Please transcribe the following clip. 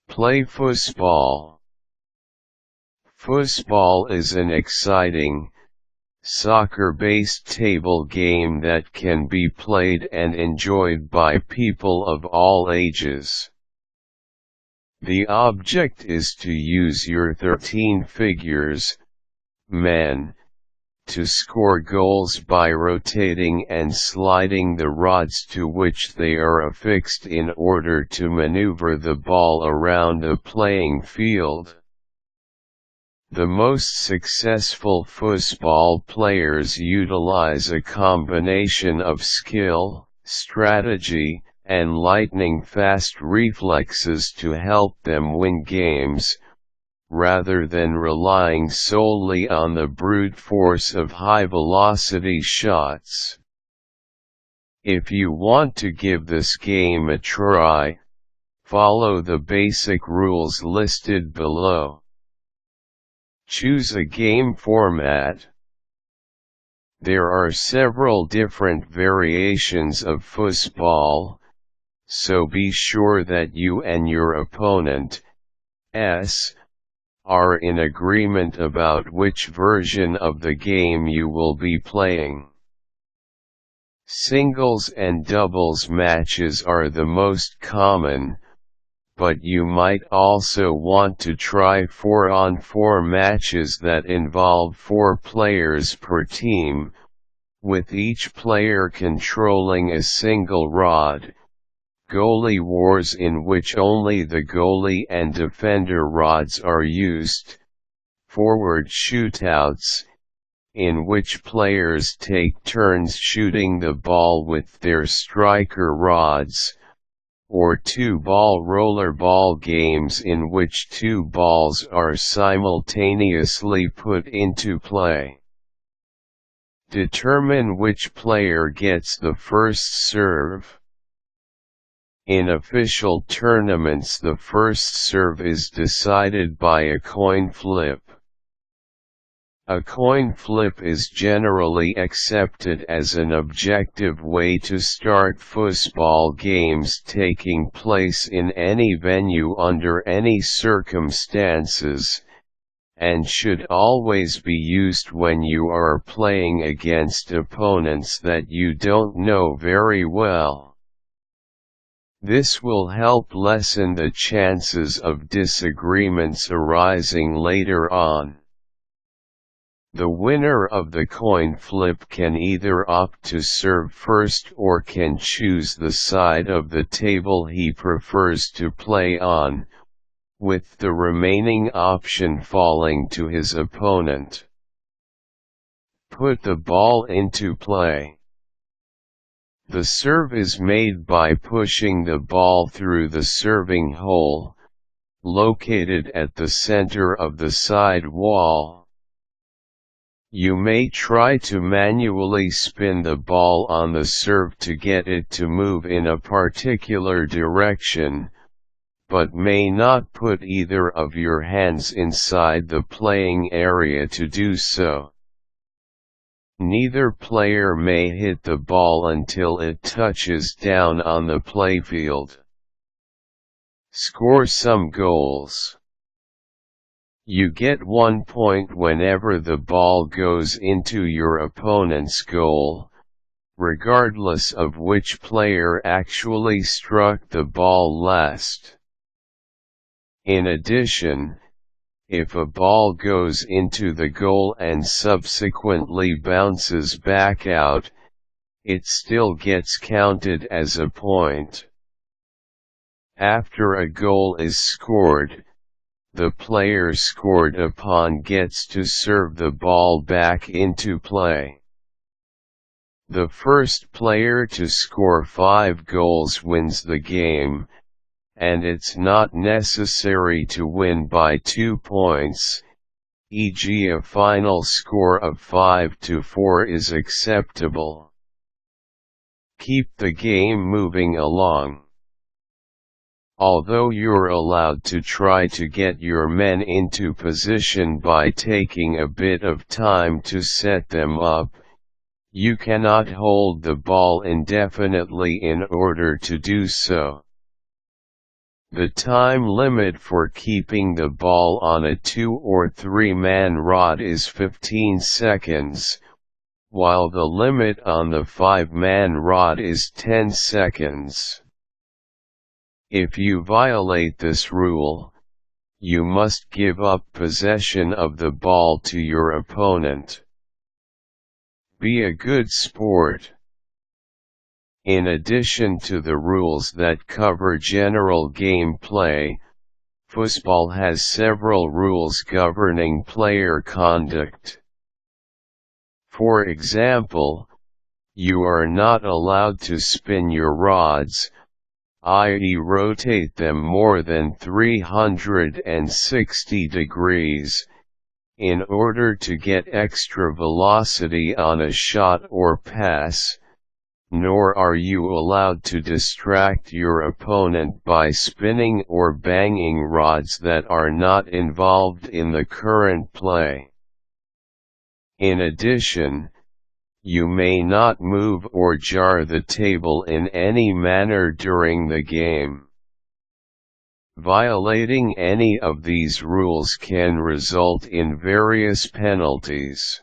Play foosball. Foosball is an exciting, soccer-based table game that can be played and enjoyed by people of all ages. The object is to use your 13 figures, men, to score goals by rotating and sliding the rods to which they are affixed in order to maneuver the ball around the playing field. The most successful foosball players utilize a combination of skill, strategy, and lightning-fast reflexes to help them win games, rather than relying solely on the brute force of high-velocity shots. If you want to give this game a try, follow the basic rules listed below. Choose a game format. There are several different variations of foosball, so be sure that you and your opponent are in agreement about which version of the game you will be playing. Singles and doubles matches are the most common, but you might also want to try 4-on-4 matches that involve 4 players per team, with each player controlling a single rod. Goalie wars, in which only the goalie and defender rods are used. Forward shootouts, in which players take turns shooting the ball with their striker rods. Or 2-ball rollerball games, in which 2 balls are simultaneously put into play. Determine which player gets the first serve. In official tournaments, the first serve is decided by a coin flip. A coin flip is generally accepted as an objective way to start foosball games taking place in any venue under any circumstances, and should always be used when you are playing against opponents that you don't know very well. This will help lessen the chances of disagreements arising later on. The winner of the coin flip can either opt to serve first or can choose the side of the table he prefers to play on, with the remaining option falling to his opponent. Put the ball into play. The serve is made by pushing the ball through the serving hole, located at the center of the side wall. You may try to manually spin the ball on the serve to get it to move in a particular direction, but may not put either of your hands inside the playing area to do so. Neither player may hit the ball until it touches down on the playfield. Score some goals. You get 1 point whenever the ball goes into your opponent's goal, regardless of which player actually struck the ball last. In addition, if a ball goes into the goal and subsequently bounces back out, it still gets counted as a point. After a goal is scored, the player scored upon gets to serve the ball back into play. The first player to score 5 goals wins the game, and it's not necessary to win by 2 points, e.g. a final score of 5-4 is acceptable. Keep the game moving along. Although you're allowed to try to get your men into position by taking a bit of time to set them up, you cannot hold the ball indefinitely in order to do so. The time limit for keeping the ball on a 2 or 3-man rod is 15 seconds, while the limit on the 5-man rod is 10 seconds. If you violate this rule, you must give up possession of the ball to your opponent. Be a good sport. In addition to the rules that cover general gameplay, Foosball has several rules governing player conduct. For example, you are not allowed to spin your rods, i.e. rotate them more than 360 degrees, in order to get extra velocity on a shot or pass, nor are you allowed to distract your opponent by spinning or banging rods that are not involved in the current play. In addition, you may not move or jar the table in any manner during the game. Violating any of these rules can result in various penalties.